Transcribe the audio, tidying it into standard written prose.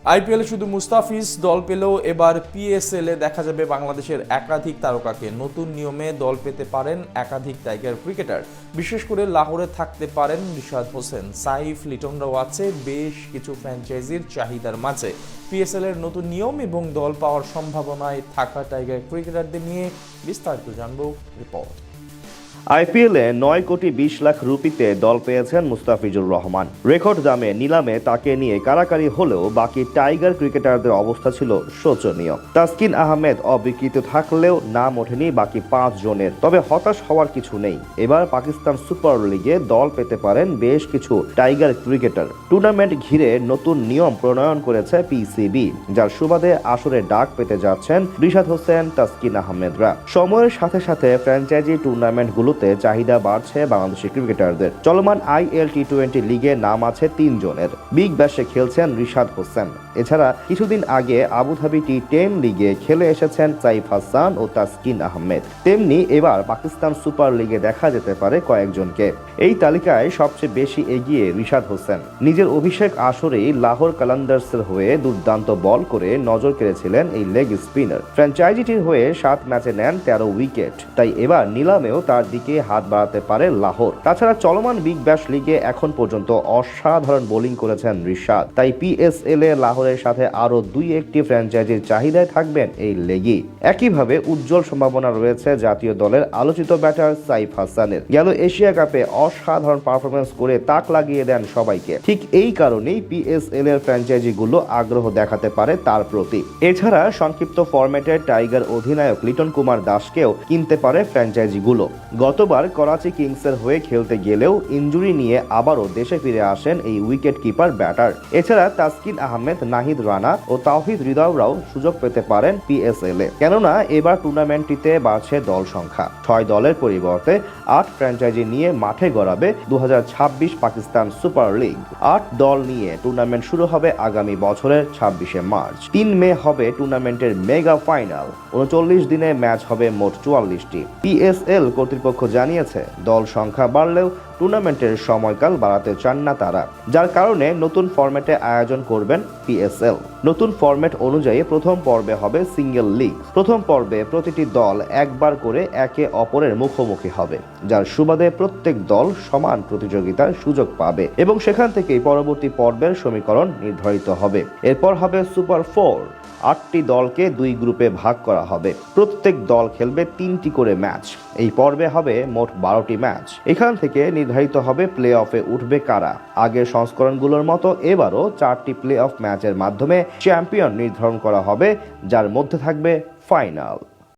আইপিএলে শুধু মুস্তাফিজ দল পেলেও এবার পিএসএলে দেখা যাবে বাংলাদেশের একাধিক তারকাকে। নতুন নিয়মে দল পেতে পারেন একাধিক টাইগার ক্রিকেটার। বিশেষ করে লাহোরে থাকতে পারেন রিশাদ হোসেন, সাইফ, লিটনরাও আছে বেশ কিছু ফ্র্যাঞ্চাইজির চাহিদার মাঝে। পিএসএল এর নতুন নিয়ম এবং দল পাওয়ার সম্ভাবনায় থাকা টাইগার ক্রিকেটারদের নিয়ে বিস্তারিত জানবো রিপোর্ট। আইপিএলে 9,20,00,000 রুপিতে দল পেয়েছেন মুস্তাফিজুর রহমান। রেকর্ড দামে নিলামে তাকে নিয়ে কারাকারি হলেও বাকি টাইগার ক্রিকেটারদের অবস্থা ছিল শোচনীয়। তাসকিন আহমেদ অবিকৃত থাকলেও নাম ওঠেনি বাকি 5 জনের। তবে হতাশ হওয়ার কিছু নেই, এবার পাকিস্তান সুপার লিগে দল পেতে পারেন বেশ কিছু টাইগার ক্রিকেটার। টুর্নামেন্ট ঘিরে নতুন নিয়ম প্রণয়ন করেছে পিসিবি, যার সুবাদে আসরে ডাক পেতে যাচ্ছেন রিশাদ হোসেন, তাসকিন আহমেদরা। সময়ের সাথে সাথে ফ্র্যাঞ্চাইজি টুর্নামেন্টগুলো চাহিদা বাড়ছে বাংলাদেশি ক্রিকেটারদের। চলমান আইএল টি20 লিগে নাম আছে 3 জনের। বিগ ব্যাশে খেলছেন রিশাদ হোসেন। এছাড়া কিছুদিন আগে আবুধাবি টি10 লিগে খেলে এসেছেন সাইফ হাসান ও তাসকিন আহমেদ। তেমনি এবার পাকিস্তান সুপার লিগে দেখা যেতে পারে কয়েকজনকে। এই তালিকায় সবচেয়ে বেশি এগিয়ে রিশাদ হোসেন। নিজের অভিষেক আসরেই লাহোর কালান্দার্সের হয়ে দুর্দান্ত বল করে নজর কেড়েছিলেন এই লেগ স্পিনার। ফ্র্যাঞ্চাইজিটির হয়ে 7 ম্যাচে নেন 13 উইকেট। তাই এবার নিলামেও তার দিকে হাত বাড়াতে পারে লাহোর। তাছাড়া চলমান বিগ ব্যাশ লিগে এখন পর্যন্ত অসাধারণ বোলিং করেছেন রিশাদ। তাই পিএসএল এ লাহোরের সাথে আরো 2-1টি ফ্র্যাঞ্চাইজির চাহিদায় থাকবেন এই লেগই। একইভাবে উজ্জ্বল সম্ভাবনা রয়েছে জাতীয় দলের আলোচিত ব্যাটার সাইফ হাসানের। গেল এশিয়া কাপে অসাধারণ পারফরমেন্স করে তাক লাগিয়ে দেন সবাইকে। ঠিক এই কারণেই পিএসএল এর ফ্র্যাঞ্চাইজিগুলো আগ্রহ দেখাতে পারে তার প্রতি। এছাড়া সংক্ষিপ্ত ফরম্যাটের টাইগার অধিনায়ক লিটন কুমার দাসকেও কিনতে পারে ফ্র্যাঞ্চাইজিগুলো। গতবার করাচি কিংসের হয়ে খেলতে গেলেও ইনজুরি নিয়ে আবারও দেশে ফিরে আসেন এই উইকেট কিপার ব্যাটার। এছাড়া তাসকিন আহমেদ, নাহিদ রানা ও তাওহিদ হৃদয়রাও সুযোগ পেতে পারেন পিএসএল এ। কেননা এবার টুর্নামেন্টটিতে বাড়ছে দল সংখ্যা। 6 দলের পরিবর্তে 8 ফ্র্যাঞ্চাইজি নিয়ে মাঠে গড়াবে 2026 পাকিস্তান সুপার লিগ। 8 দল নিয়ে টুর্নামেন্ট শুরু হবে আগামী বছরের 26শে মার্চ। 3 মে হবে টুর্নামেন্টের মেগা ফাইনাল। 39 দিনে ম্যাচ হবে মোট 44টি। পিএসএল কর্তৃপক্ষ জানিয়েছে দল সংখ্যা বাড়লেও টুর্নামেন্টের সময়কাল বাড়াতে চান না তারা, যার কারণে নতুন ফরম্যাটে আয়োজন করবেন পিএসএল। নতুন ফরম্যাট অনুযায়ী প্রথম পর্বে হবে সিঙ্গেল লিগ। প্রথম পর্বে প্রতিটি দল একবার করে একে অপরের মুখোমুখি হবে, যার সুবাদে প্রত্যেক দল সমান প্রতিযোগিতার সুযোগ পাবে এবং সেখান থেকেই পরবর্তী পর্বের সমীকরণ নির্ধারিত হবে। এরপর হবে সুপার 4। 8টি দলকে 2 গ্রুপে ভাগ করা হবে। প্রত্যেক দল খেলবে 3টি করে ম্যাচ। এই পর্বে হবে মোট 12টি ম্যাচ। এখান থেকে নির্ধারিত হবে প্লে অফে উঠবে কারা। আগের সংস্করণগুলোর মতো এবারও 4টি প্লে অফ ম্যাচের মাধ্যমে চ্যাম্পিয়ন নির্ধারণ করা হবে, যার মধ্যে থাকবে ফাইনাল।